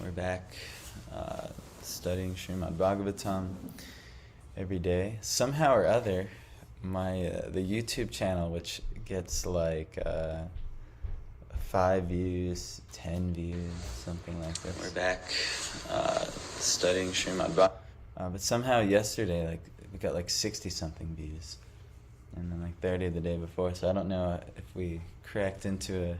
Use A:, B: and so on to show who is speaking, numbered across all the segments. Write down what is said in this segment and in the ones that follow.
A: We're back studying Srimad Bhagavatam every day. Somehow or other, my the YouTube channel, which gets like 5 views, 10 views, something like this. We're back studying Srimad Bhagavatam. But somehow yesterday, like we got like 60-something views, and then like 30 the day before. So I don't know if we cracked into a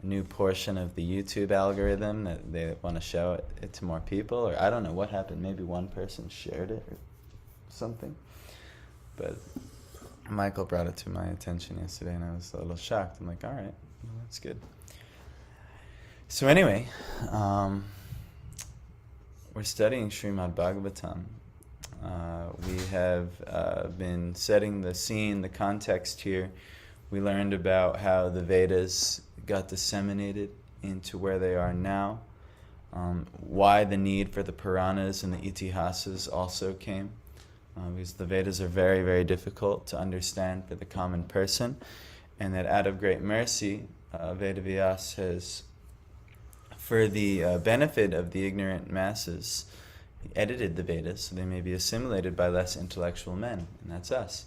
A: new portion of the YouTube algorithm that they want to show it to more people, or I don't know what happened. Maybe one person shared it or something. But Michael brought it to my attention yesterday, and I was a little shocked. I'm like, all right, well, that's good. So anyway, we're studying Srimad Bhagavatam. We have been setting the scene, the context here. We learned about how the Vedas got disseminated into where they are now, why the need for the Puranas and the Itihasas also came, because the Vedas are very, very difficult to understand for the common person, and that out of great mercy, Vedavyas has, for the benefit of the ignorant masses, edited the Vedas so they may be assimilated by less intellectual men, and that's us.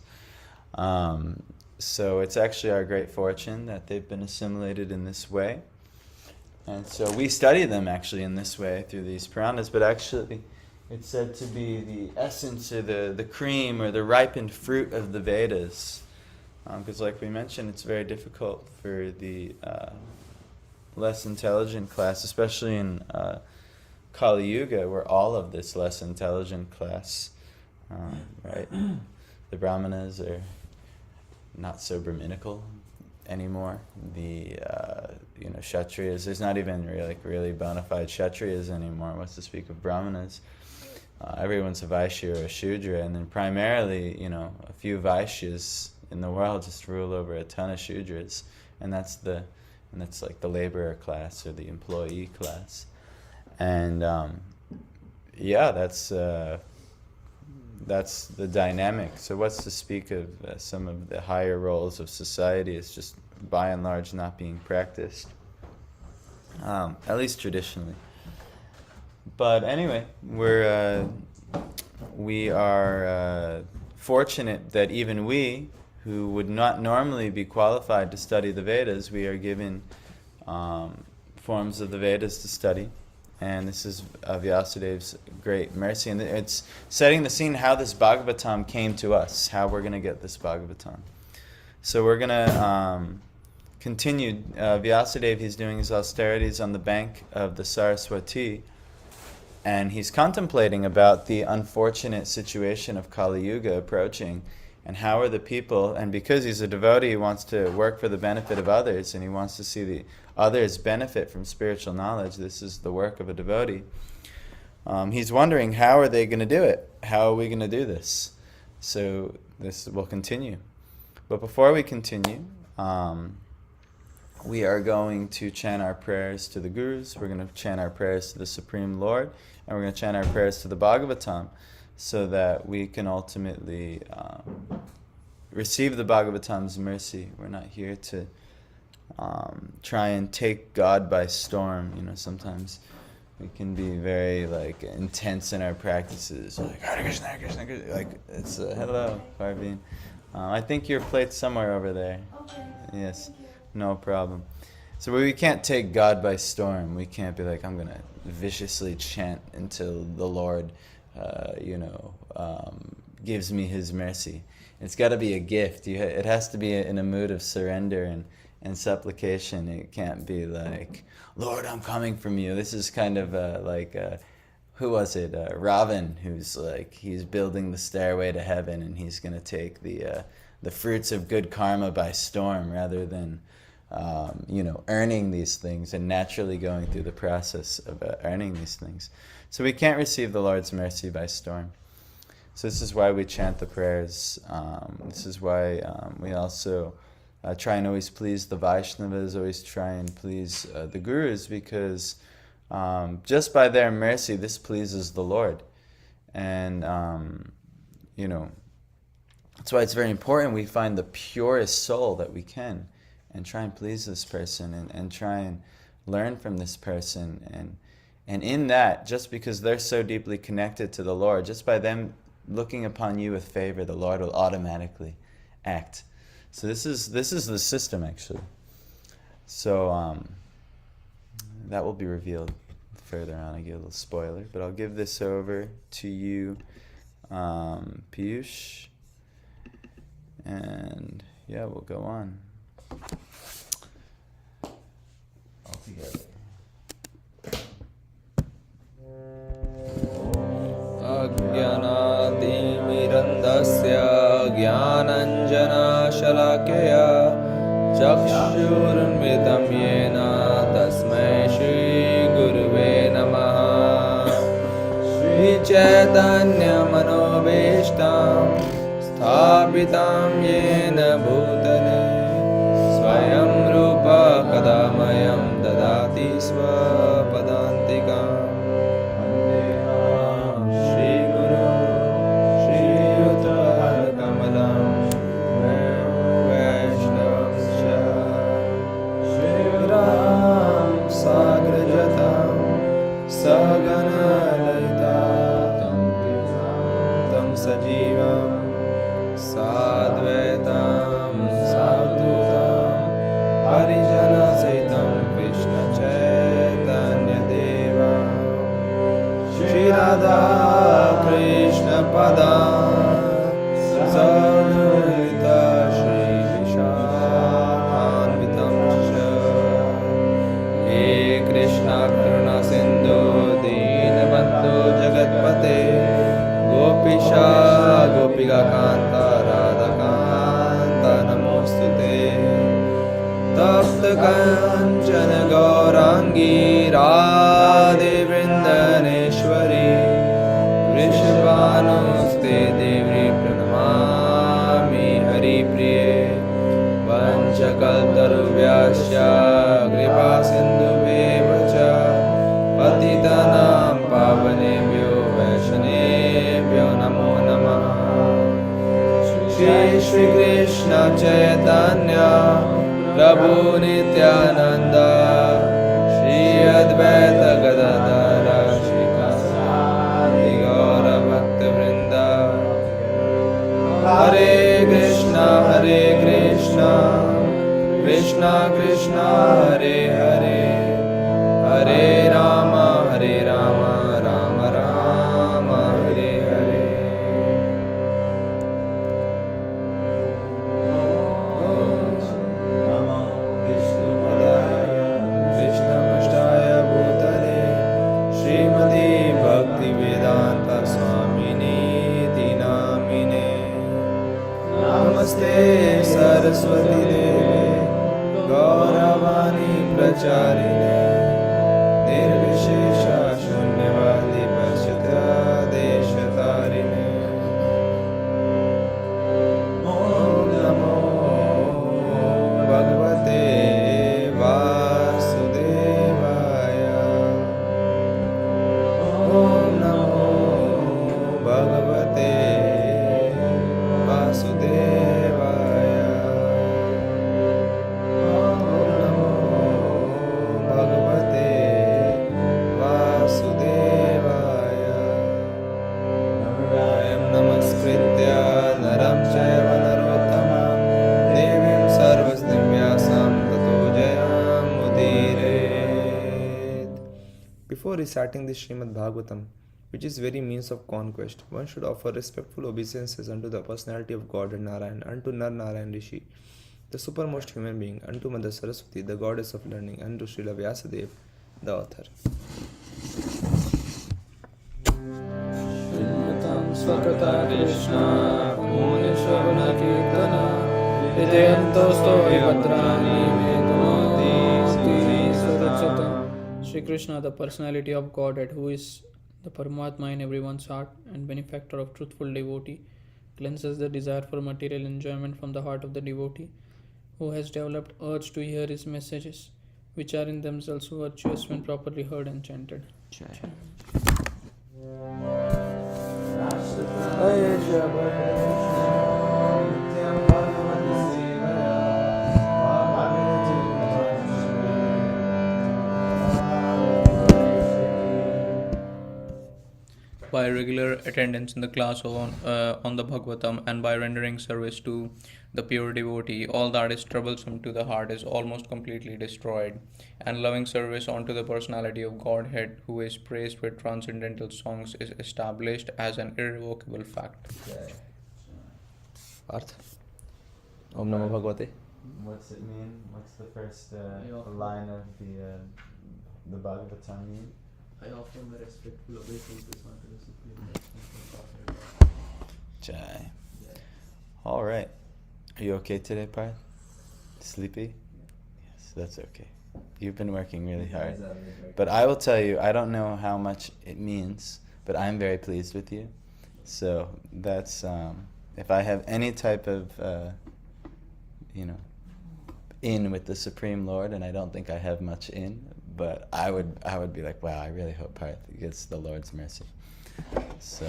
A: So it's actually our great fortune that they've been assimilated in this way. And so we study them actually in this way through these Puranas, but actually it's said to be the essence or the cream or the ripened fruit of the Vedas. Because like we mentioned, it's very difficult for the less intelligent class, especially in Kali Yuga, where all of this less intelligent class, right? The Brahmanas are not so Brahminical anymore. The Kshatriyas, there's not even really bona fide Kshatriyas anymore. What's to speak of Brahmanas? Everyone's a Vaishya or a Shudra, and then primarily, a few Vaishyas in the world just rule over a ton of Shudras, and that's like the laborer class or the employee class, and that's the dynamic. So what's to speak of some of the higher roles of society is just by and large not being practiced, at least traditionally. But anyway, we are fortunate that even we, who would not normally be qualified to study the Vedas, we are given forms of the Vedas to study. And this is Vyasadev's great mercy. And it's setting the scene how this Bhagavatam came to us, how we're going to get this Bhagavatam. So we're going to continue. Vyasadev, he's doing his austerities on the bank of the Saraswati. And he's contemplating about the unfortunate situation of Kali Yuga approaching. And how are the people, and because he's a devotee, he wants to work for the benefit of others, and he wants to see the others benefit from spiritual knowledge. This is the work of a devotee. He's wondering, how are they going to do it? How are we going to do this? So this will continue. But before we continue, we are going to chant our prayers to the Gurus. We're going to chant our prayers to the Supreme Lord, and we're going to chant our prayers to the Bhagavatam, so that we can ultimately receive the Bhagavatam's mercy. We're not here to try and take God by storm. Sometimes we can be very intense in our practices. Like, Hare Krishna, Hare Krishna, Hare Krishna. Like, it's hello, Parveen. I think your plate's somewhere over there.
B: Okay.
A: Yes, no problem. So we can't take God by storm. We can't be like, I'm going to viciously chant until the Lord gives me his mercy. It's got to be a gift. It has to be in a mood of surrender and supplication. It can't be like, Lord, I'm coming from you. This is kind of who was it? Ravan, who's he's building the stairway to heaven, and he's going to take the fruits of good karma by storm rather than earning these things and naturally going through the process of earning these things. So we can't receive the Lord's mercy by storm. So this is why we chant the prayers. This is why we also try and always please the Vaishnavas, always try and please the Gurus, because just by their mercy, this pleases the Lord. And, that's why it's very important we find the purest soul that we can and try and please this person and try and learn from this person And in that, just because they're so deeply connected to the Lord, just by them looking upon you with favor, the Lord will automatically act. So this is the system, actually. So that will be revealed further on. I give a little spoiler, but I'll give this over to you, Piyush, and yeah, we'll go on all together.
B: Ajnanaatimirandasya jnananjana-shalakaya chakshurunmritam yena tasmai Shri Guruve Namaha. Shri Chaitanya Manobhishtam Sthapitam Yena Bhutale Swayam Rupa Kadamayam Dadati Swapadantikam. Shri Guru Shri Uttara Kamalam Vaishnavasya Shri Ram Sagrajatam Sagana Tam Sajivam Sadvaitam Sadhutam Harijana Saitam Krishna Chaitanya Deva Shri Radha Krishna Padam Sadhuita Shri Vishanvitam Cha He Krishna Karuna Sindhu Deenabandhu Jagatpate Gopisha Gopika Kanta Radha Kanta Namostute Tapta Kanchana Gaurangi Radhe Vrindaneshwari Vrishabhanuste Devi Pranamami Hari Priye Vanchakaltarubhyasya Kripa Sindhubheva Patitanam Pavanebhyo Vaishnavebhyo Namo Namaha. Shri Shri Krishna Chaitanya Prabhu Nityananda Shri Advaita Gadadhara Shri Kasadi Gaura Bhakta Vrinda. Hare Krishna Krishna Krishna Hare Hare Hare Rama Rama Rama Hare Hare. Namo Vishnu Padaya Krishna Pastaya Bhutale Srimati Bhakti Vedanta Swamini Dinamine Namaste Saraswati Deve Gauravani Pracharine Nirvishesha Shunyavadi Pashyata Deshatarine. Om Namo Bhagavate Vasudevaya. Om Namo Bhagavate Vasudevaya. Om Namo Bhagavate Vasudevaya. Narayam Namaskritya Naram Chaiva Narottamam Devim Sarvastim Vyasam Tato Jayam Udiret. Before reciting the Srimad Bhagavatam, which is very means of conquest, one should offer respectful obeisances unto the personality of God and Narayan, unto Nar Narayan Rishi, the supermost human being, unto Mother Saraswati, the goddess of learning, and to Srila Vyasadeva, the author. Shrimatam Swakata Krishna Muni Shavana Kirtana Vidyantosto Vivatrani Vedunoti Sri Sadachata.
C: Shri Krishna, the personality of Godhead, who is the Paramatma in everyone's heart and benefactor of truthful devotee, cleanses the desire for material enjoyment from the heart of the devotee, who has developed urge to hear his messages, which are in themselves virtuous when properly heard and chanted.
D: by regular attendance in the class on the Bhagavatam and by rendering service to the pure devotee, all that is troublesome to the heart is almost completely destroyed, and loving service unto the personality of Godhead, who is praised with transcendental songs, is established as an irrevocable fact.
B: Arth. Om Namo Bhagavate.
A: What's it mean? What's the first line of the Bhagavatam mean?
C: I offer my respectful obeisances unto the Supreme Lord.
A: Jai. All right. Are you okay today, Parth? Sleepy? Yes, that's okay. You've been working really hard. But I will tell you, I don't know how much it means, but I'm very pleased with you. So that's, if I have any type of, in with the Supreme Lord, and I don't think I have much in, but I would be like, wow, I really hope Parth gets the Lord's mercy. So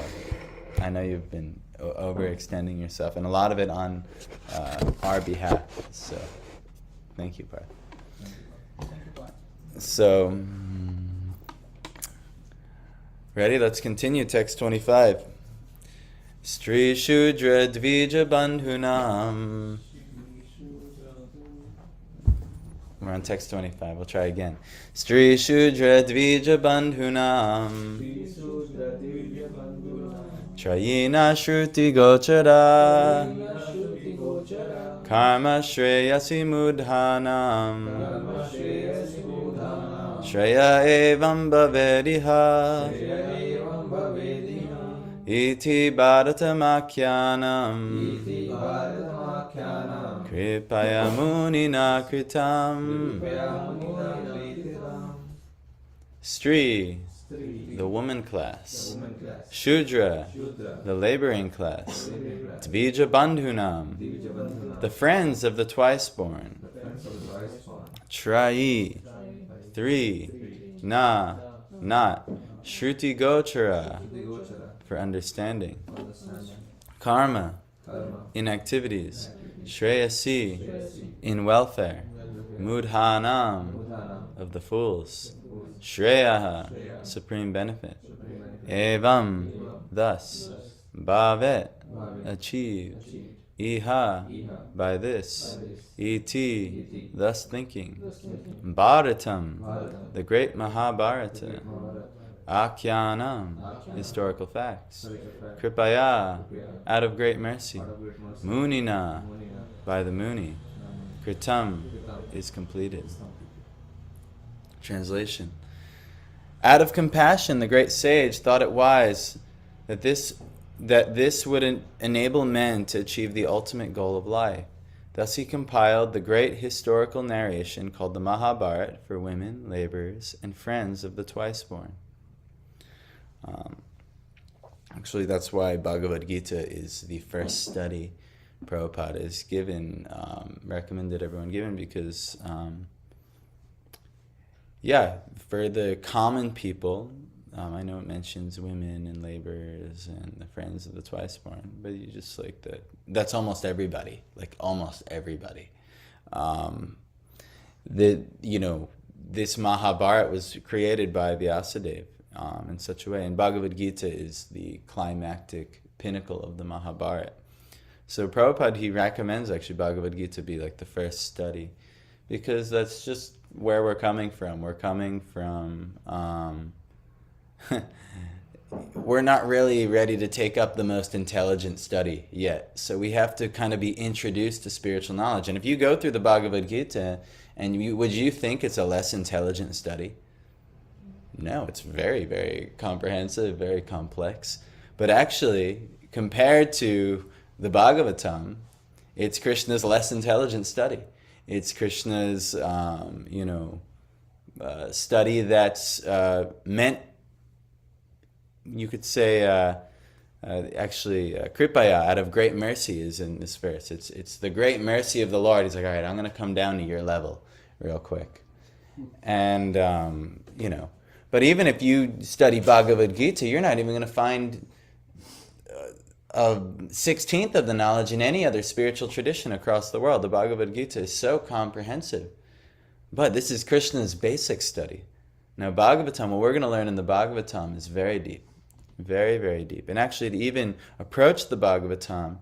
A: I know you've been overextending yourself, and a lot of it on our behalf. So thank you, Parth. So ready? Let's continue. Text 25. Stri Shudra Dvija Bandhunam. We're on text 25. We'll try again. Stri Shudra Dvija Bandhunam. Trayina Shruti Gochara. Karma Shreyasi Mudhanam. Shreya Evam Bhavediha. Iti Bharatamakhyanam. Kripaya Munina Kritam. Stri, the woman class. Shudra, the laboring class. Dvija Bandhunam, the friends of the twice-born. Trayi, three. Na, not. Shruti Gochara, for understanding. Karma, in activities. Shreyasi, in welfare. Mudhanam, of the fools. Shreyaha, supreme benefit. Evam, thus. Bhavet, achieve. Iha, by this. Iti, thus thinking. Bharatam, the great Mahabharata. Akhyanam, historical facts. Kripaya, out of great mercy. Munina, by the Muni. Kritam, is completed. Translation. Out of compassion, the great sage thought it wise that this would enable men to achieve the ultimate goal of life. Thus he compiled the great historical narration called the Mahabharata for women, laborers, and friends of the twice-born. Actually, that's why Bhagavad Gita is the first study Prabhupada is given, recommended everyone given, because, for the common people, I know it mentions women and laborers and the friends of the twice-born, but you just like that. That's almost everybody, like almost everybody. This Mahabharata was created by Vyasadeva in such a way, and Bhagavad Gita is the climactic pinnacle of the Mahabharata. So Prabhupada, he recommends actually Bhagavad Gita be like the first study, because that's just where we're coming from. We're coming from, we're not really ready to take up the most intelligent study yet. So we have to kind of be introduced to spiritual knowledge. And if you go through the Bhagavad Gita, would you think it's a less intelligent study? No, it's very, very comprehensive, very complex. But actually, compared to the Bhagavatam, it's Krishna's less intelligent study. It's Krishna's, study that's meant, you could say, Kripaya, out of great mercy, is in this verse. It's the great mercy of the Lord. He's like, all right, I'm going to come down to your level real quick. And, but even if you study Bhagavad Gita, you're not even going to find a 16th of the knowledge in any other spiritual tradition across the world. The Bhagavad Gita is so comprehensive. But this is Krishna's basic study. Now, Bhagavatam, what we're going to learn in the Bhagavatam is very deep. Very, very deep. And actually, to even approach the Bhagavatam,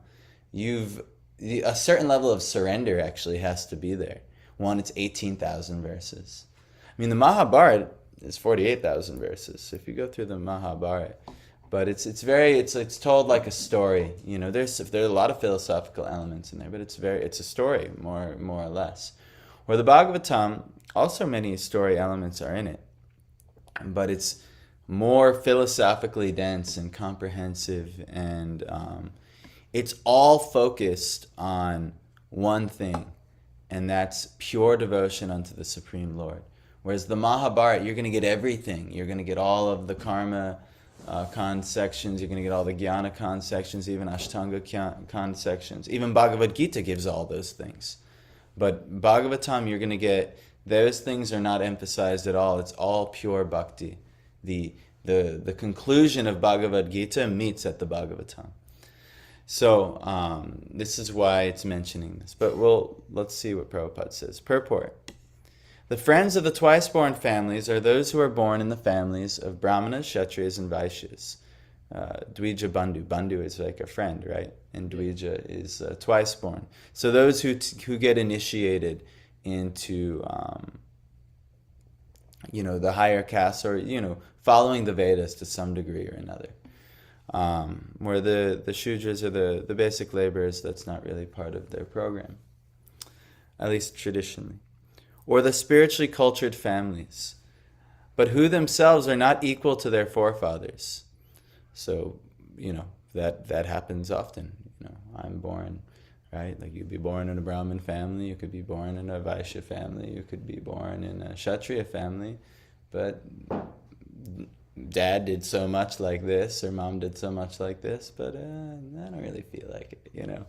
A: a certain level of surrender actually has to be there. One, it's 18,000 verses. I mean, the Mahabharata is 48,000 verses. If you go through the Mahabharata, but it's told like a story. You know, there's a lot of philosophical elements in there, but it's a story more or less. Where the Bhagavatam, also many story elements are in it, but it's more philosophically dense and comprehensive, and it's all focused on one thing, and that's pure devotion unto the Supreme Lord. Whereas the Mahabharata, you're going to get everything. You're going to get all of the karma Khan sections, you're going to get all the Jnana Khan sections, even Ashtanga Khan sections. Even Bhagavad Gita gives all those things. But Bhagavatam, you're going to get, those things are not emphasized at all. It's all pure bhakti. The conclusion of Bhagavad Gita meets at the Bhagavatam. So this is why it's mentioning this. But let's see what Prabhupada says. Purport. The friends of the twice-born families are those who are born in the families of Brahmanas, Kshatriyas, and Vaishyas. Dvija Bandhu. Bandhu is like a friend, right? And Dvija is twice-born. So those who get initiated into, the higher castes, or, following the Vedas to some degree or another. Where the Shudras are the basic laborers, that's not really part of their program, at least traditionally. Or the spiritually cultured families, but who themselves are not equal to their forefathers. So, that happens often. I'm born, right? Like, you'd be born in a Brahmin family, you could be born in a Vaishya family, you could be born in a Kshatriya family, but dad did so much like this, or mom did so much like this, but I don't really feel like it,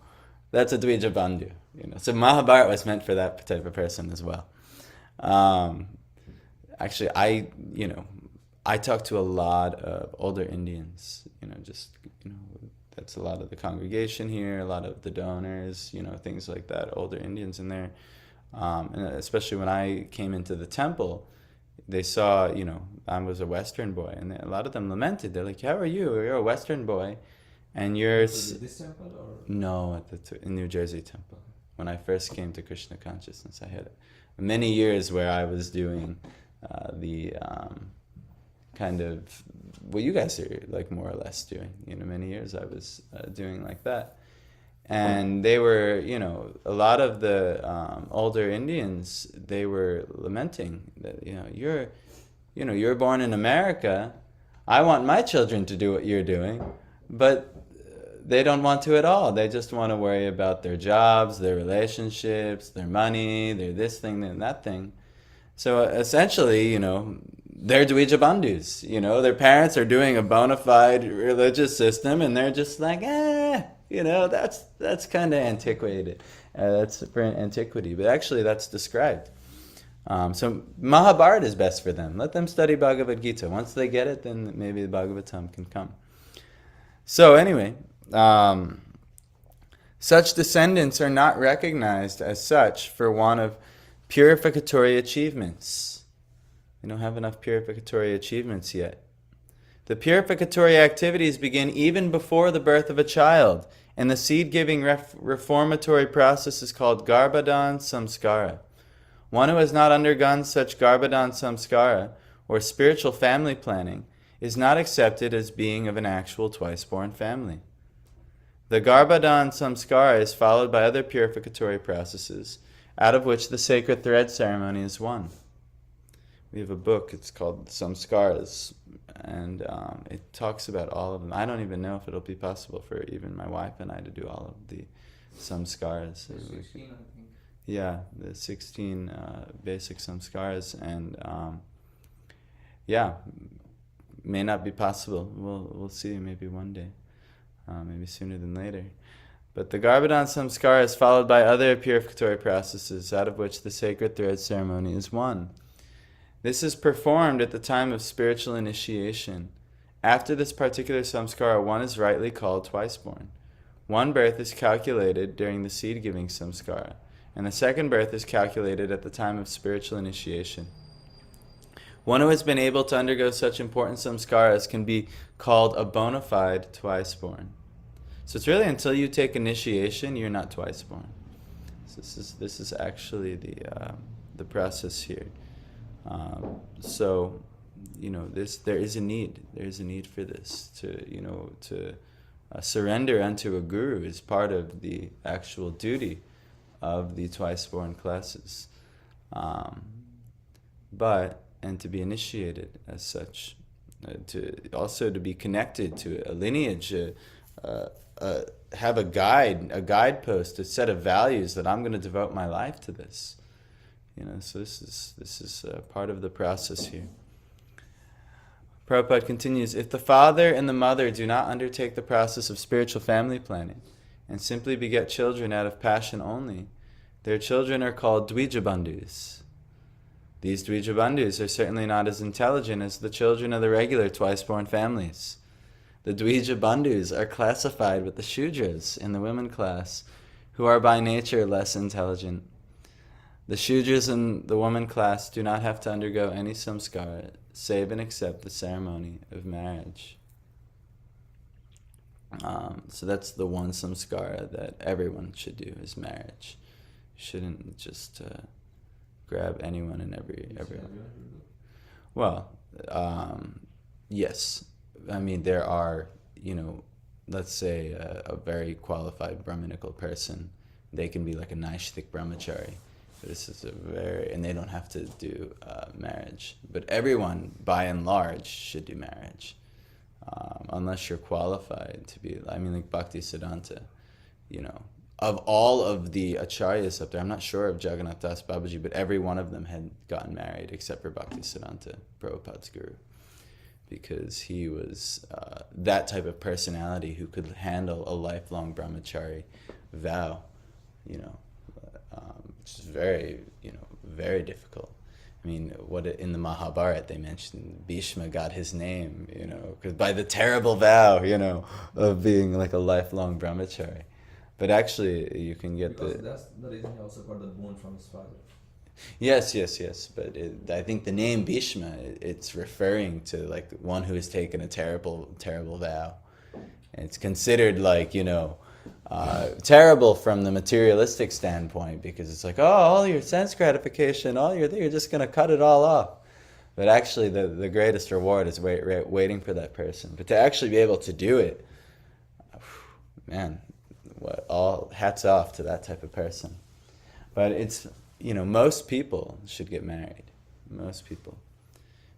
A: That's a Dvija Bandhu, So Mahabharata was meant for that type of person as well. Actually, I talk to a lot of older Indians, that's a lot of the congregation here, a lot of the donors, things like that, older Indians in there. And especially when I came into the temple, they saw, I was a Western boy, and a lot of them lamented. They're like, how are you? You're a Western boy, and you're...
B: This temple or?
A: No, at the New Jersey temple. When I first came to Krishna consciousness, I had many years where I was doing the kind of what you guys are like more or less doing. Many years I was doing like that. And they were, a lot of the older Indians, they were lamenting that, you're born in America. I want my children to do what you're doing, but they don't want to at all. They just want to worry about their jobs, their relationships, their money, their this thing, that thing. So essentially, they're Dvija Bandhus. Their parents are doing a bona fide religious system, and they're just like, that's kind of antiquated. That's for antiquity. But actually, that's described. So Mahabharata is best for them. Let them study Bhagavad Gita. Once they get it, then maybe the Bhagavatam can come. So anyway... such descendants are not recognized as such for want of purificatory achievements. They don't have enough purificatory achievements yet. The purificatory activities begin even before the birth of a child, and the seed-giving reformatory process is called Garbhadan Samskara. One who has not undergone such Garbhadan Samskara, or spiritual family planning, is not accepted as being of an actual twice-born family. The Garbhadan Samskara is followed by other purificatory processes, out of which the sacred thread ceremony is one. We have a book, it's called Samskaras, and it talks about all of them. I don't even know if it'll be possible for even my wife and I to do all of the Samskaras.
B: 16, I think.
A: Yeah, the 16 basic Samskaras, and may not be possible. We'll see, maybe one day. Maybe sooner than later. But the Garbhadan Samskara is followed by other purificatory processes, out of which the sacred thread ceremony is one. This is performed at the time of spiritual initiation. After this particular samskara, one is rightly called twice-born. One birth is calculated during the seed-giving samskara, and the second birth is calculated at the time of spiritual initiation. One who has been able to undergo such important samskaras can be called a bona fide twice born. So it's really until you take initiation, you're not twice born. So this is actually the process here. So, there is a need. There is a need for this to surrender unto a guru is part of the actual duty of the twice-born classes. And to be initiated as such, to be connected to a lineage, have a guidepost, a set of values that I'm going to devote my life to this. So this is part of the process here. Prabhupada continues, if the father and the mother do not undertake the process of spiritual family planning and simply beget children out of passion only, their children are called dvijabandhus. These dvijabandhus are certainly not as intelligent as the children of the regular twice-born families. The dvijabandhus are classified with the shudras in the women class, who are by nature less intelligent. The shudras in the woman class do not have to undergo any samskara, save and except the ceremony of marriage. So that's the one samskara that everyone should do, is marriage. You shouldn't just grab anyone and everyone. Well, yes. I mean, there are, let's say a very qualified Brahminical person. They can be like a Naishthik brahmachari. This is and they don't have to do marriage. But everyone, by and large, should do marriage. Unless you're qualified to be, like Bhakti Siddhanta, of all of the acharyas up there, I'm not sure of Jagannath Das Babaji, but every one of them had gotten married except for Bhakti Siddhanta, Prabhupada's guru. Because he was that type of personality who could handle a lifelong brahmachari vow, which is very, very difficult. I mean, in the Mahabharata they mentioned Bhishma got his name, because by the terrible vow, of being like a lifelong brahmachari. But actually, you can get
B: that's the reason he also got the boon from his father.
A: Yes. But I think the name Bhishma, it's referring to like one who has taken a terrible, terrible vow. And it's considered like, terrible from the materialistic standpoint, because it's like, all your sense gratification, you're just going to cut it all off. But actually, the greatest reward is waiting for that person. But to actually be able to do it, man, all hats off to that type of person. But it's, most people should get married. Most people.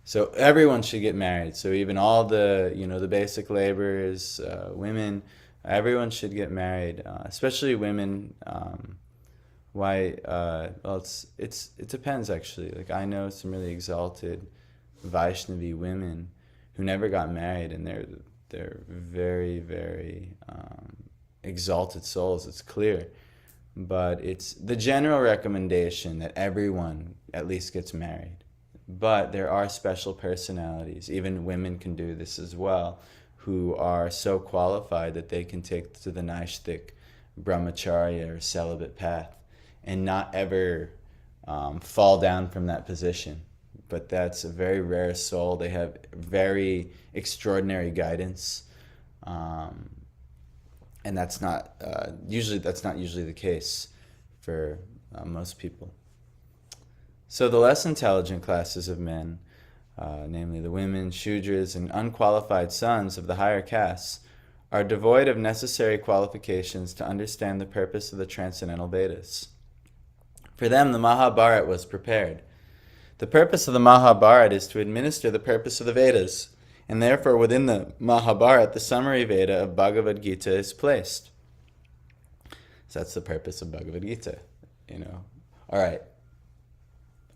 A: So everyone should get married. So even all the, the basic laborers, women, everyone should get married, especially women. Why? Well, it depends actually. Like I know some really exalted Vaishnavi women who never got married, and they're very, very exalted souls. It's clear. But it's the general recommendation that everyone at least gets married. But there are special personalities, even women can do this as well, who are so qualified that they can take to the Naishthik brahmacharya or celibate path and not ever fall down from that position. But that's a very rare soul. They have very extraordinary guidance. And that's not usually the case for most people. So the less intelligent classes of men, namely the women, shudras, and unqualified sons of the higher castes, are devoid of necessary qualifications to understand the purpose of the transcendental Vedas. For them, the Mahabharata was prepared. The purpose of the Mahabharata is to administer the purpose of the Vedas, and therefore within the Mahabharata, the summary Veda of Bhagavad Gita is placed. So that's the purpose of Bhagavad Gita, All right,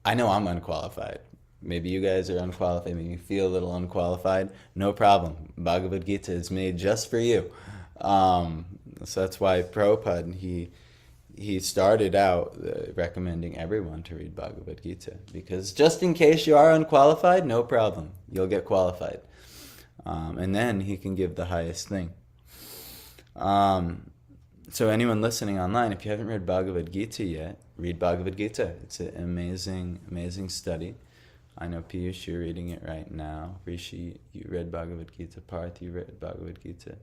A: I know I'm unqualified. Maybe you guys are unqualified, maybe you feel a little unqualified. No problem. Bhagavad Gita is made just for you. So that's why Prabhupada, he started out recommending everyone to read Bhagavad Gita, because just in case you are unqualified, no problem. You'll get qualified. And then he can give the highest thing. So anyone listening online, if you haven't read Bhagavad Gita yet, read Bhagavad Gita. It's an amazing, amazing study. I know Piyush, you're reading it right now. Rishi, you read Bhagavad Gita. Parth, you read Bhagavad Gita.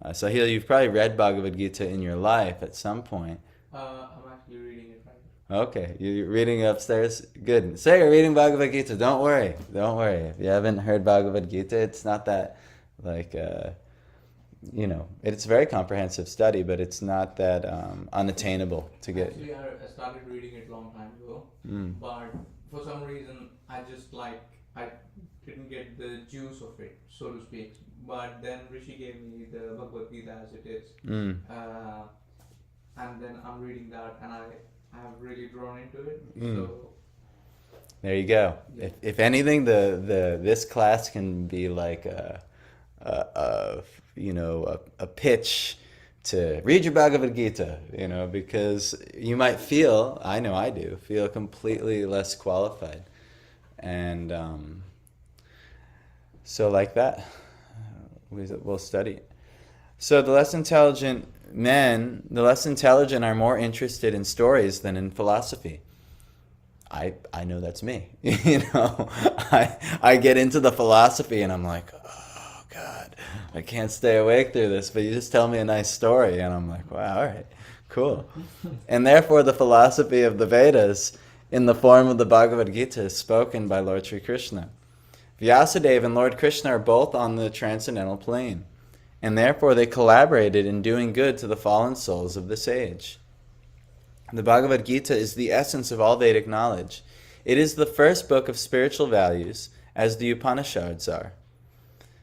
A: Sahil, you've probably read Bhagavad Gita in your life at some point.
D: I'm actually reading it right now.
A: Okay, you're reading upstairs? Good. Say you're reading Bhagavad Gita. Don't worry. Don't worry. If you haven't heard Bhagavad Gita, it's not that, like, it's a very comprehensive study, but it's not that unattainable to get.
D: Actually, I started reading it a long time ago, but for some reason, I didn't get the juice of it, so to speak. But then Rishi gave me the Bhagavad Gita as it is. And then I'm reading that, and I have really drawn into it. So
A: there you go.
D: Yeah.
A: If anything, this class can be like a pitch to read your Bhagavad Gita, because you might feel, I know I do, feel completely less qualified. And so like that, we'll study it. So the less intelligent are more interested in stories than in philosophy. I know that's me. I get into the philosophy and I'm like, oh God, I can't stay awake through this, but you just tell me a nice story and I'm like, wow, all right, cool. And therefore the philosophy of the Vedas in the form of the Bhagavad Gita is spoken by Lord Sri Krishna. Vyasadeva and Lord Krishna are both on the transcendental plane, and therefore they collaborated in doing good to the fallen souls of this age. The Bhagavad Gita is the essence of all Vedic knowledge. It is the first book of spiritual values, as the Upanishads are.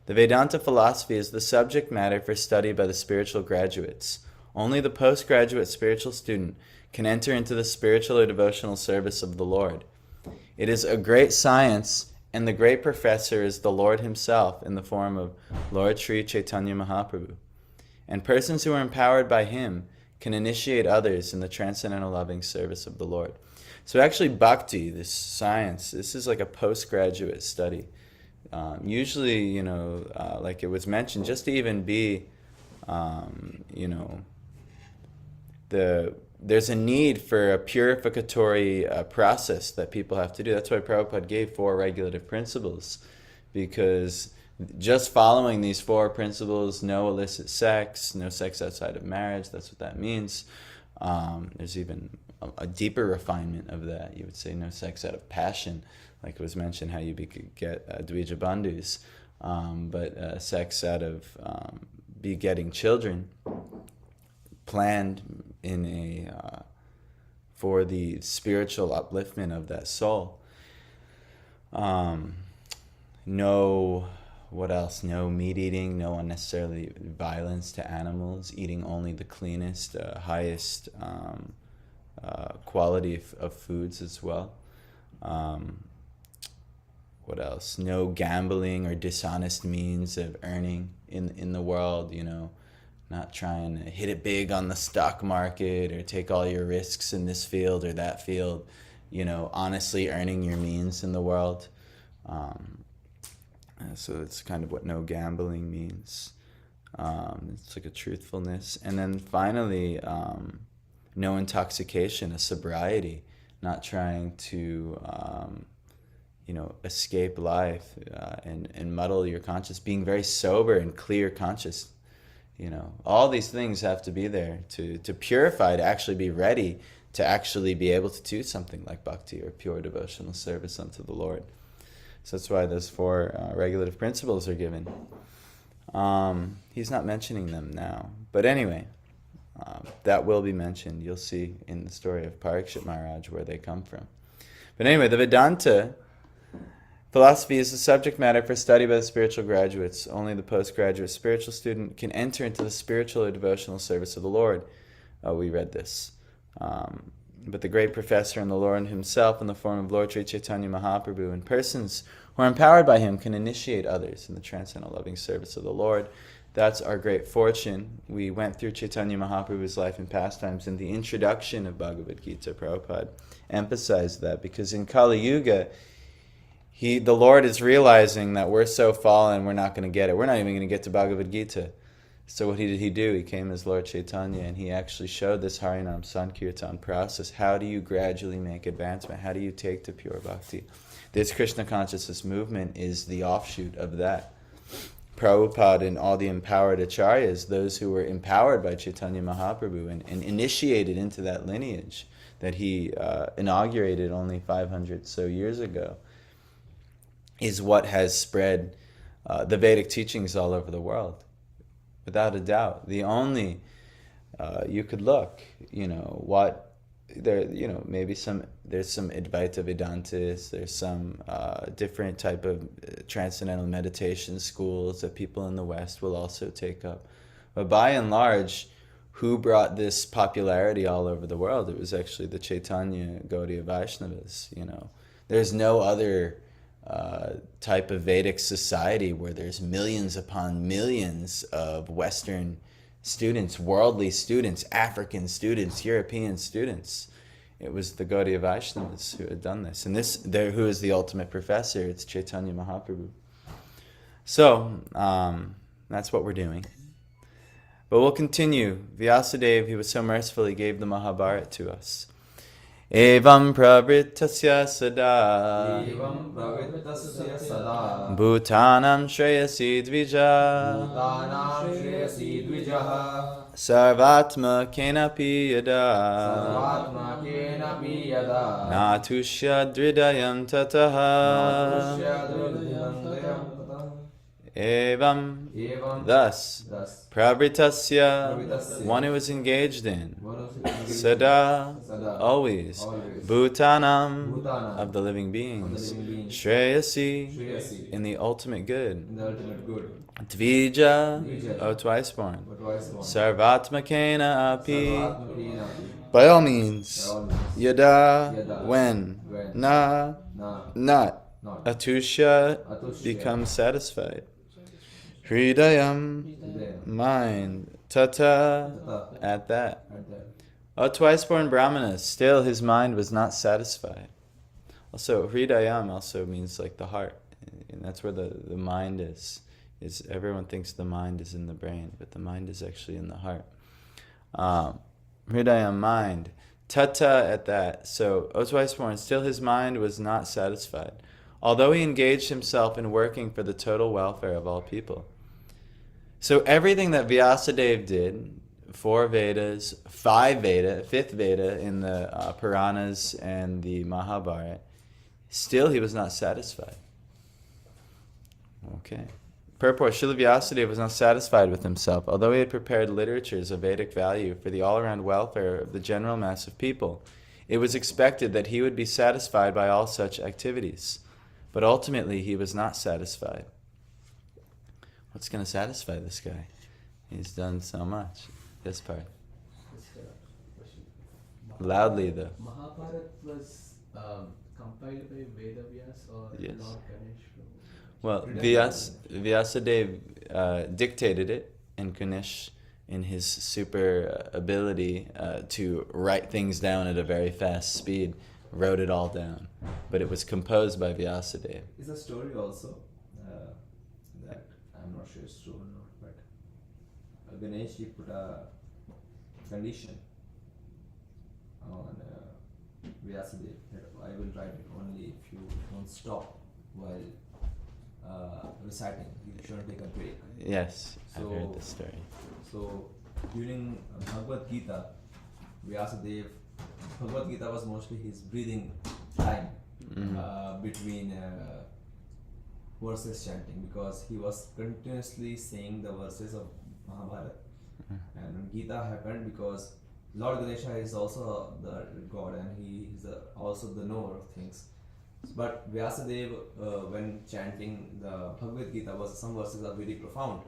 A: The Vedanta philosophy is the subject matter for study by the spiritual graduates. Only the postgraduate spiritual student can enter into the spiritual or devotional service of the Lord. It is a great science, and the great professor is the Lord himself in the form of Lord Sri Chaitanya Mahaprabhu. And persons who are empowered by him can initiate others in the transcendental loving service of the Lord. So actually bhakti, this science, this is like a postgraduate study. Usually, like it was mentioned, just to even be, there's a need for a purificatory process that people have to do. That's why Prabhupada gave 4 regulative principles, because just following these 4 principles, no illicit sex, no sex outside of marriage, that's what that means. There's even a deeper refinement of that. You would say no sex out of passion, like it was mentioned how you could get Dvija Bandhus, but sex out of begetting children, planned in for the spiritual upliftment of that soul. What else? No meat eating, no unnecessarily violence to animals, eating only the cleanest, highest quality of foods as well. What else? No gambling or dishonest means of earning in the world, not trying to hit it big on the stock market or take all your risks in this field or that field, honestly earning your means in the world. So it's kind of what no gambling means. It's like a truthfulness. And then finally, no intoxication, a sobriety, not trying to, escape life and muddle your conscience, being very sober and clear conscious. All these things have to be there to purify, to actually be ready, to actually be able to do something like bhakti or pure devotional service unto the Lord. So that's why those 4 regulative principles are given. He's not mentioning them now. But anyway, that will be mentioned. You'll see in the story of Parikshit Maharaj where they come from. But anyway, the Vedanta philosophy is the subject matter for study by the spiritual graduates. Only the postgraduate spiritual student can enter into the spiritual or devotional service of the Lord. We read this. But the great professor and the Lord himself in the form of Lord Sri Chaitanya Mahaprabhu and persons who are empowered by him can initiate others in the transcendental loving service of the Lord. That's our great fortune. We went through Chaitanya Mahaprabhu's life and pastimes in the introduction of Bhagavad Gita. Prabhupada emphasized that because in Kali Yuga, the Lord is realizing that we're so fallen, we're not going to get it. We're not even going to get to Bhagavad Gita. So what did he do? He came as Lord Chaitanya, and he actually showed this Harinam Sankirtan process. How do you gradually make advancement? How do you take to pure bhakti? This Krishna consciousness movement is the offshoot of that. Prabhupada and all the empowered acharyas, those who were empowered by Chaitanya Mahaprabhu and initiated into that lineage that he inaugurated only 500 so years ago, is what has spread the Vedic teachings all over the world. Without a doubt. The only, you could look, what there, maybe there's some Advaita Vedantas, there's some different type of transcendental meditation schools that people in the West will also take up. But by and large, who brought this popularity all over the world? It was actually the Chaitanya Gaudiya Vaishnavas, There's no other type of Vedic society where there's millions upon millions of Western students, worldly students, African students, European students. It was the Gaudiya Vaishnavas who had done this. And who is the ultimate professor? It's Chaitanya Mahaprabhu. So, that's what we're doing. But we'll continue. Vyasadeva, he was so merciful, he gave the Mahabharata to us. Evam pravritasya sada Bhutanam shreyasi dvija Sarvatma kenapi yada Natushya dridayam tataha Evam, thus, pravritasya, one who is engaged in, sada, always, bhutanam, of the living beings, shreyasi, in the ultimate good, dvija, O twice born, sarvatmakena api, by all means, yada, when, not, atushya, becomes satisfied. Hridayam, mind, tata, at that. O twice born Brahmanas, still his mind was not satisfied. Also, Hridayam also means like the heart. And that's where the mind is. Everyone thinks the mind is in the brain, but the mind is actually in the heart. Hridayam, mind. Tata, at that. So, O twice born, still his mind was not satisfied. Although he engaged himself in working for the total welfare of all people. So everything that Vyasadeva did, 4 Vedas, 5 Veda, 5th Veda in the Puranas and the Mahabharata, still he was not satisfied. Okay. Purport, Srila Vyasadeva was not satisfied with himself. Although he had prepared literatures of Vedic value for the all-around welfare of the general mass of people, it was expected that he would be satisfied by all such activities. But ultimately, he was not satisfied. What's going to satisfy this guy? He's done so much. This part. Loudly, though.
E: Mahabharata was compiled by Vedavyas or
A: Yes.
E: Lord Ganesh?
A: Well, Vyasadeva dictated it, and Ganesh, in his super ability to write things down at a very fast speed, wrote it all down. But it was composed by Vyasadeva.
B: Is a story also that I'm not sure it's true or not, but Ganesh he put a condition on Vyasadeva that I will write it only if you don't stop while reciting. You shouldn't take a break.
A: Yes, I've
B: So-
A: heard this story.
B: So during Bhagavad Gita, Vyasadeva, Bhagavad Gita was mostly his breathing time between verses chanting, because he was continuously saying the verses of Mahabharata. And Gita happened because Lord Ganesha is also the god, and he is also the knower of things. But Vyasadeva, when chanting the Bhagavad Gita, some verses are very profound.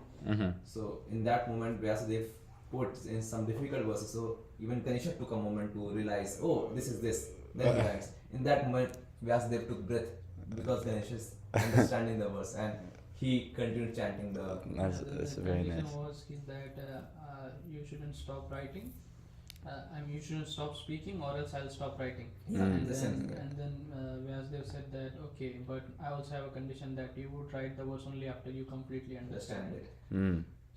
B: So in that moment, Vyasadeva put in some difficult verses. So even Ganesha took a moment to realize, oh, this is this. Then he writes. In that moment, Vyasadeva took breath because Ganesha is understanding the verse, and he continued chanting the.
A: That's very
C: The
A: nice.
C: condition was that you shouldn't stop writing. You shouldn't stop speaking, or else I'll stop writing.
B: Yeah, in the sense.
C: And then Vyasdev said that okay, but I also have a condition that you would write the verse only after you completely understand it.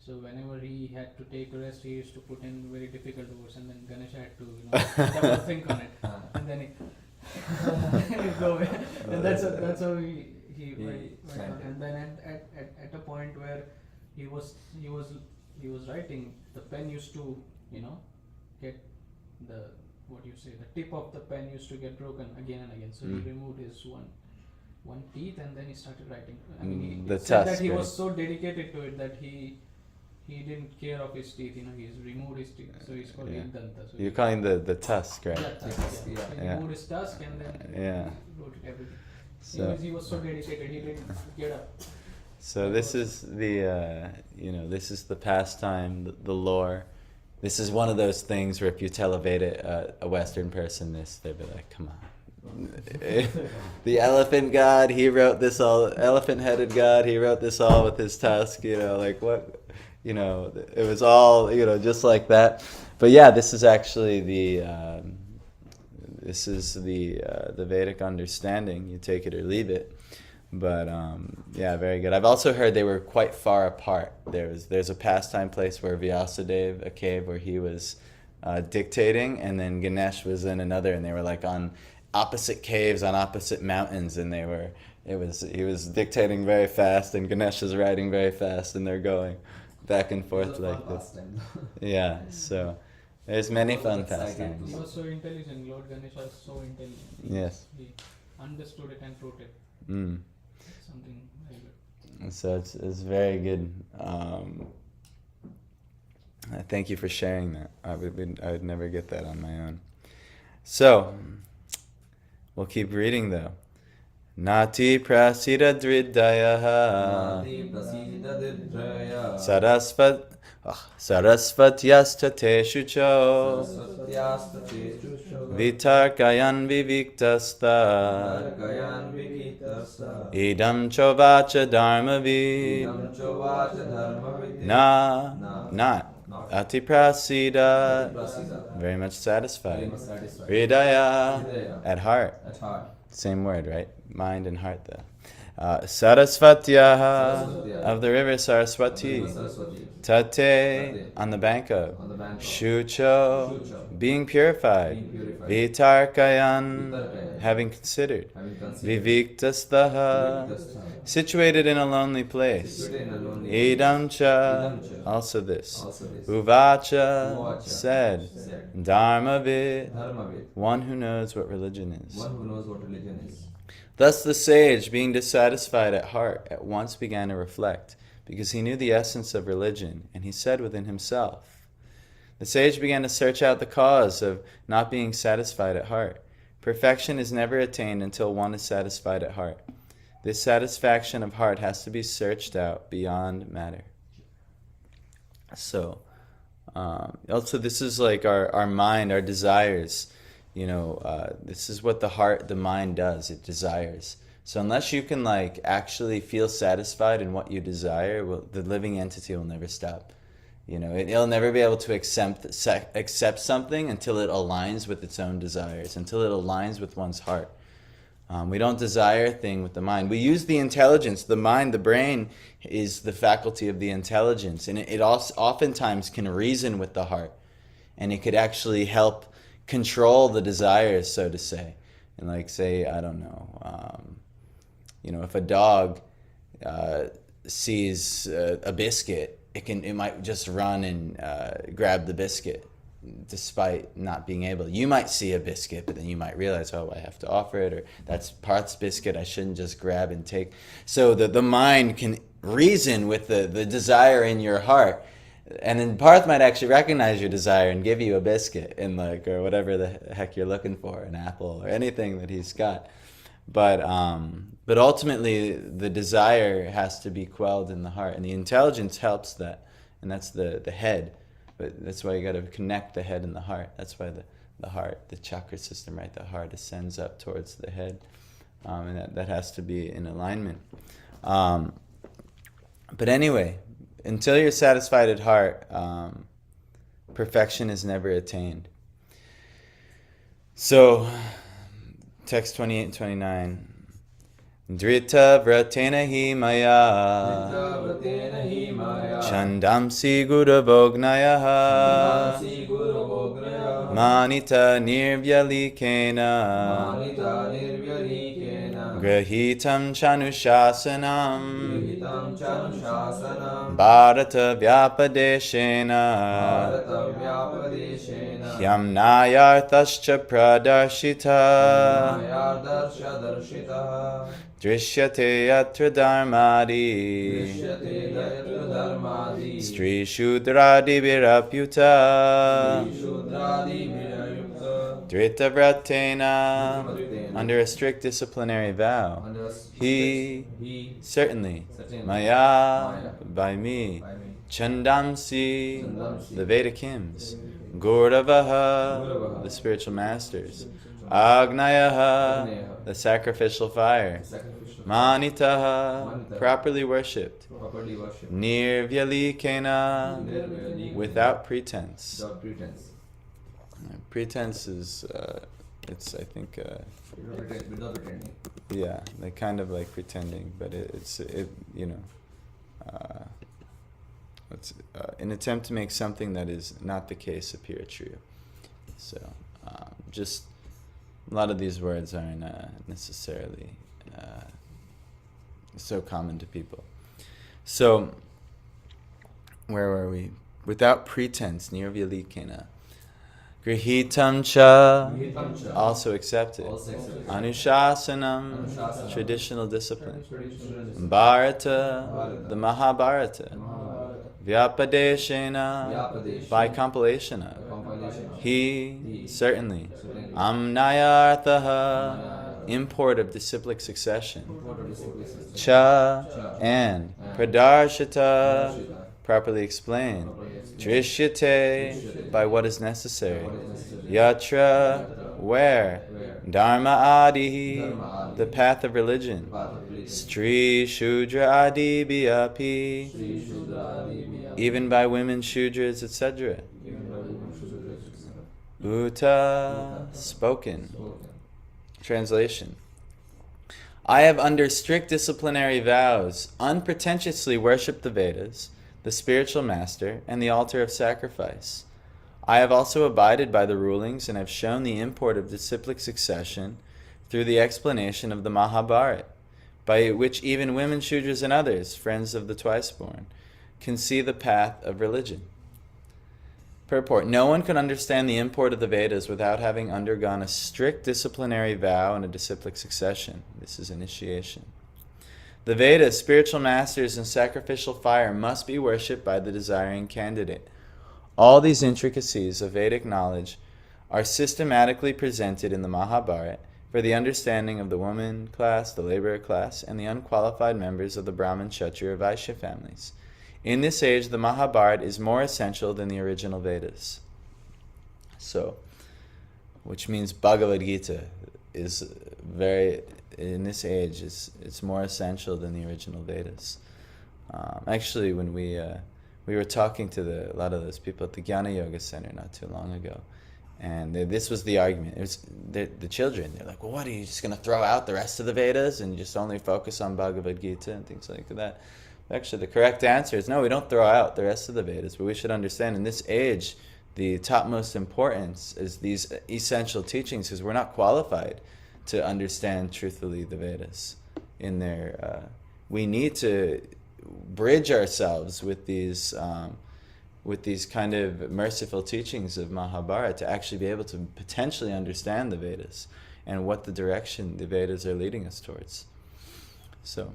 C: So whenever he had to take a rest, he used to put in very difficult words, and then Ganesha had to double think on it. And then Go away. And that's how he went
E: sent
C: on.
E: it.
C: And then at a point where he was writing, the pen used to, get the, what do you say, the tip of the pen used to get broken again and again. So he removed his one teeth and then he started writing. I mean,
A: The
C: he said
A: tusk,
C: that he
A: right?
C: was so dedicated to it that he didn't care of his teeth. He's removed his teeth, so he's called Danta. So
A: You're calling the tusk, right?
C: yeah, tusk, yeah. He
A: Yeah.
C: removed his tusk and then
A: Yeah.
C: he wrote it everything.
A: So,
C: He was so dedicated, he didn't get up.
A: so this is the this is the pastime, the lore. This is one of those things where if you tell a Western person this, they'd be like, "Come on." The elephant god, he wrote this all. Elephant-headed god, he wrote this all with his tusk. Like what? It was all just like that. But yeah, this is actually the Vedic understanding. You take it or leave it. But yeah, very good. I've also heard they were quite far apart. There's a pastime place where Vyasadeva, a cave where he was dictating, and then Ganesh was in another, and they were like on opposite caves on opposite mountains, and he was dictating very fast, and Ganesh is writing very fast, and they're going back and forth like this. Yeah, so there's many fun pastimes.
C: He was so intelligent. Lord Ganesha was so intelligent.
A: Yes.
C: He understood it and wrote it.
A: Mm.
C: Something very good.
A: So it's very good. Thank you for sharing that. I would never get that on my own. So we'll keep reading though. Nati prasida driddayaha sarasvatyastate cho vitarkayan viviktasta idam chovacha dharmavid not atiprasida, very much satisfied. Hridaya, at heart. Same word, right? Mind and heart, though. Sarasvatya, of the river Saraswati. Tate, on the bank of. Shucho, being purified. Vitarkayan, having considered. Viviktastaha, situated in a lonely place. Idamcha, also this. Uvacha, said. Dharmavid, one who knows what religion is. Thus the sage, being dissatisfied at heart, at once began to reflect, because he knew the essence of religion, and he said within himself. The sage began to search out the cause of not being satisfied at heart. Perfection is never attained until one is satisfied at heart. This satisfaction of heart has to be searched out beyond matter. So, also this is like our mind, our desires. This is what the mind does. It desires. So unless you can actually feel satisfied in what you desire, the living entity will never stop. It'll never be able to accept something until it aligns with its own desires, until it aligns with one's heart. We don't desire a thing with the mind. We use the intelligence. The mind, the brain, is the faculty of the intelligence. And it also oftentimes can reason with the heart. And it could actually help control the desires, so to say. And say, I don't know, if a dog sees a biscuit, it might just run and grab the biscuit, despite not being able. You might see a biscuit, but then you might realize, I have to offer it, or that's Parth's biscuit, I shouldn't just grab and take. So the mind can reason with the desire in your heart. And then Parth might actually recognize your desire and give you a biscuit or whatever the heck you're looking for, an apple or anything that he's got. But ultimately the desire has to be quelled in the heart, and the intelligence helps that, and that's the head. But that's why you got to connect the head and the heart. That's why the heart, the chakra system, right? The heart ascends up towards the head, and that has to be in alignment. But anyway, until you're satisfied at heart, perfection is never attained. So, text 28 and 29. Drita vratena hi maya chandamsi guru bognayaha Manita nirvyalikena
B: Manita nirvyalikena
A: Grahitam chanushasanam
B: Vihitam Chanushāsanam
A: Bharata vyapadeshena
B: Bharata Vyapadeshena
A: Hyamnayarthascha pradarshita
B: Mayardarsha Darshita
A: Drishyate yatra dharmadi
B: Drishyate Yatra Dharmadi
A: Stri Shudradi Virapyuta
B: Shudradi Virayukta
A: Drita Vratena under a strict disciplinary vow. He certainly Maya by me Chandamsi the Vedic hymns Gauravaha the spiritual masters Agnayaha the sacrificial fire Manitaha properly worshipped Nirvyalikena without pretense. Pretense is it's I think yeah, they kind of like pretending, but it's you know it's an attempt to make something that is not the case appear true. So just a lot of these words aren't necessarily so common to people. So where were we? Without pretense, nirvyalikena. Grihitam cha, also accepted. Anushasanam, traditional discipline. Bharata, the Mahabharata. Vyapadeshena, by compilation of. He, certainly. Amnayarthaha, import of disciplic succession. Cha, and. Pradarshita, properly explained. Drishyate, by what is necessary. Yatra, where. Dharma adi, the path of religion. Stri Shudra adi biapi, even by women, Shudras, etc. Uta, spoken. Translation. I have under strict disciplinary vows unpretentiously worshipped the Vedas, the spiritual master, and the altar of sacrifice. I have also abided by the rulings and have shown the import of disciplic succession through the explanation of the Mahabharata, by which even women, Shudras, and others, friends of the twice-born, can see the path of religion. Purport. No one can understand the import of the Vedas without having undergone a strict disciplinary vow and a disciplic succession. This is initiation. The Vedas, spiritual masters, and sacrificial fire must be worshipped by the desiring candidate. All these intricacies of Vedic knowledge are systematically presented in the Mahabharata for the understanding of the woman class, the laborer class, and the unqualified members of the Brahmin, Kshatriya, Vaishya families. In this age, the Mahabharata is more essential than the original Vedas. So, which means Bhagavad Gita is very, in this age, it's more essential than the original Vedas. Actually, when we were talking to a lot of those people at the Jnana Yoga Center not too long ago, and this was the argument. It was the children. They're like, well, what, are you just going to throw out the rest of the Vedas and just only focus on Bhagavad Gita and things like that? Actually, the correct answer is no, we don't throw out the rest of the Vedas, but we should understand in this age, the topmost importance is these essential teachings, because we're not qualified to understand truthfully the Vedas. We need to bridge ourselves with these kind of merciful teachings of Mahabharata to actually be able to potentially understand the Vedas and what the direction the Vedas are leading us towards. So,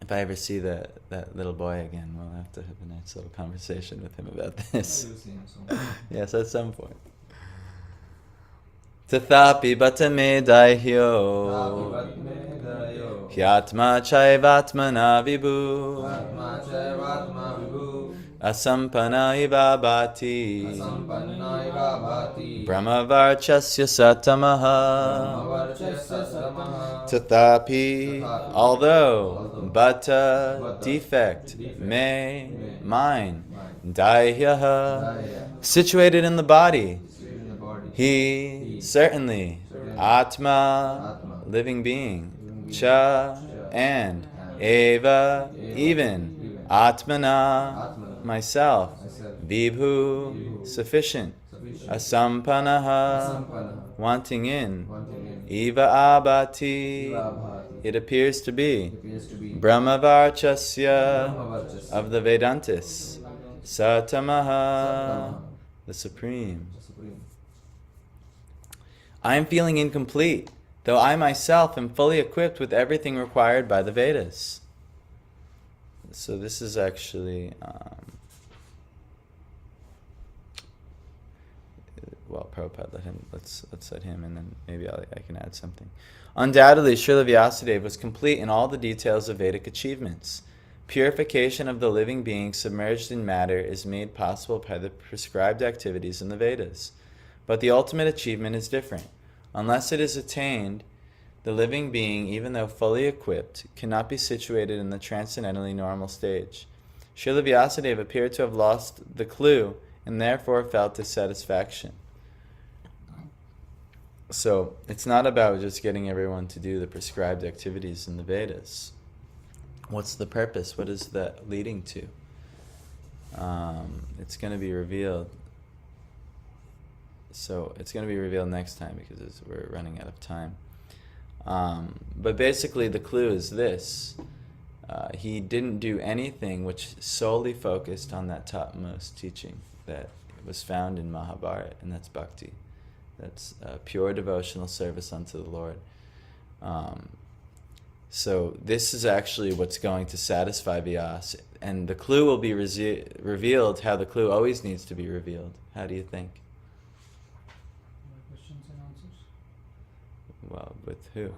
A: if I ever see that little boy again, we'll have to have a nice little conversation with him about this. Yes, at some point. Tathapi batamedahyo hyatma chaivatmana vibhu asampana iva bhati brahmavarchasya satamaha. Tathapi, although, bhata, defect, me, mine, dahyaha, situated in the body, he, certainly, atma, living being, cha, and, eva, even, atmana, myself, vibhu, sufficient, asampanaha, wanting in, eva abhati, it appears to be, brahmavarchasya, of the Vedantists, satamaha, the Supreme. I am feeling incomplete, though I myself am fully equipped with everything required by the Vedas. So this is actually, well, Prabhupada, let's let him, and then maybe I can add something. Undoubtedly, Srila Vyasadeva was complete in all the details of Vedic achievements. Purification of the living being submerged in matter is made possible by the prescribed activities in the Vedas. But the ultimate achievement is different. Unless it is attained, the living being, even though fully equipped, cannot be situated in the transcendently normal stage. Srila Vyasadeva appeared to have lost the clue and therefore felt dissatisfaction. So it's not about just getting everyone to do the prescribed activities in the Vedas. What's the purpose? What is that leading to? It's going to be revealed. So it's going to be revealed next time because we're running out of time. But basically the clue is this. He didn't do anything which solely focused on that topmost teaching that was found in Mahabharata, and that's bhakti. That's pure devotional service unto the Lord. So this is actually what's going to satisfy Vyasa. And the clue will be revealed how the clue always needs to be revealed. How do you think?
C: Questions and answers?
A: Well, with who?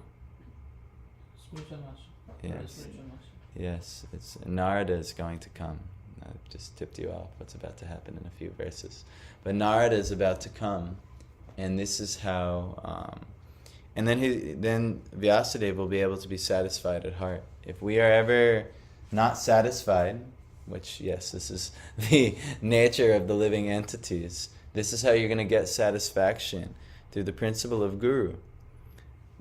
C: Spiritual master.
A: Yes.
C: Spiritual master.
A: Yes, it's Narada is going to come. I've just tipped you off what's about to happen in a few verses. But Narada is about to come, and this is how... and then Vyasadeva will be able to be satisfied at heart. If we are ever not satisfied, which, yes, this is the nature of the living entities, this is how you're going to get satisfaction, through the principle of Guru.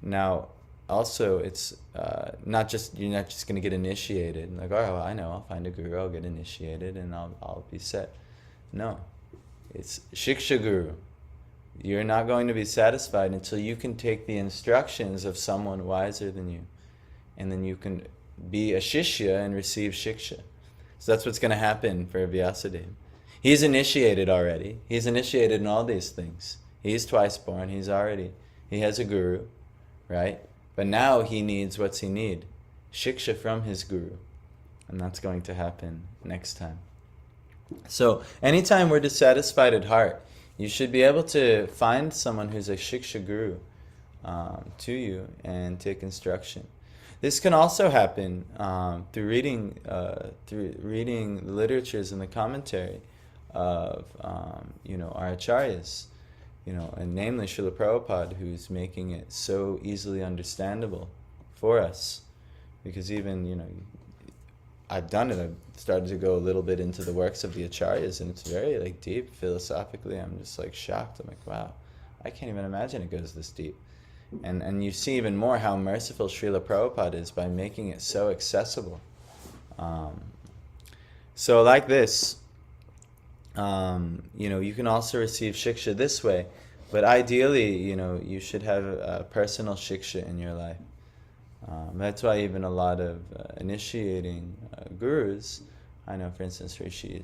A: Now, also, it's you're not just going to get initiated. Like, oh, I know, I'll find a guru, I'll get initiated, and I'll be set. No, it's Shiksha Guru. You're not going to be satisfied until you can take the instructions of someone wiser than you. And then you can be a Shishya and receive Shiksha. So that's what's going to happen for Vyasadeva. He's initiated already. He's initiated in all these things. He's twice born. He has a guru, right? But now he needs, what's he need? Shiksha from his guru. And that's going to happen next time. So anytime we're dissatisfied at heart, you should be able to find someone who's a Shiksha guru to you and take instruction. This can also happen through reading the literatures and the commentary of our acharyas, and namely Srila Prabhupada, who's making it so easily understandable for us. Because even I've done it. I've started to go a little bit into the works of the acharyas, and it's very deep philosophically. I'm just shocked. I'm like, wow, I can't even imagine it goes this deep. And you see even more how merciful Srila Prabhupada is by making it so accessible. So like this, you can also receive shiksha this way, but ideally, you should have a personal shiksha in your life. That's why even a lot of initiating gurus, I know, for instance, Rishi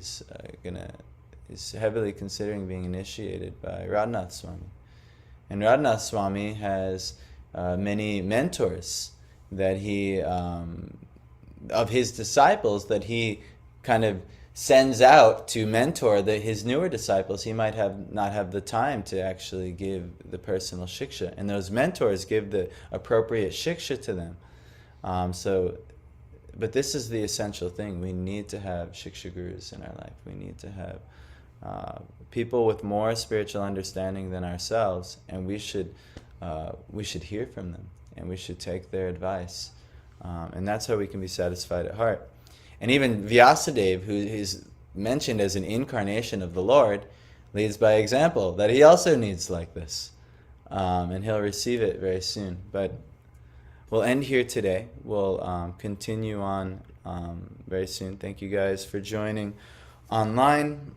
A: is heavily considering being initiated by Radhanath Swami. And Radhanath Swami has many mentors that he, of his disciples, that he kind of sends out to mentor his newer disciples. He might not have the time to actually give the personal shiksha, and those mentors give the appropriate shiksha to them. But this is the essential thing. We need to have shiksha gurus in our life. We need to have people with more spiritual understanding than ourselves, and we should hear from them, and we should take their advice, and that's how we can be satisfied at heart. And even Vyasadeva, who is mentioned as an incarnation of the Lord, leads by example that he also needs like this. And he'll receive it very soon. But we'll end here today. We'll continue on very soon. Thank you guys for joining online.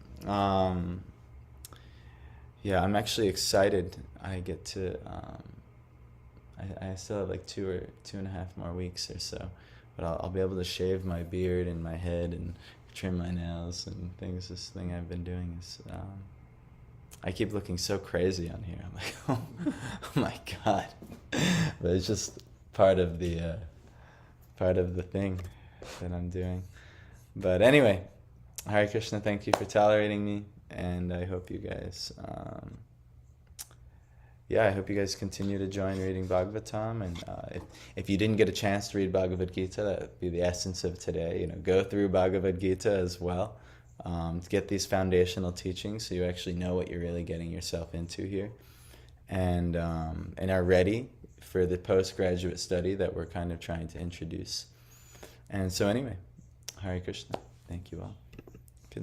A: yeah, I'm actually excited. I get to, I still have like 2.5 more weeks or so, but I'll be able to shave my beard and my head and trim my nails and things. This thing I've been doing is, I keep looking so crazy on here. I'm like, oh my God. But it's just part of the thing that I'm doing. But anyway, Hare Krishna, thank you for tolerating me, and I hope you guys, I hope you guys continue to join reading Bhagavatam, and if you didn't get a chance to read Bhagavad Gita, that would be the essence of today. Go through Bhagavad Gita as well, to get these foundational teachings, so you actually know what you're really getting yourself into here, and are ready for the postgraduate study that we're kind of trying to introduce. And so anyway, Hare Krishna. Thank you all.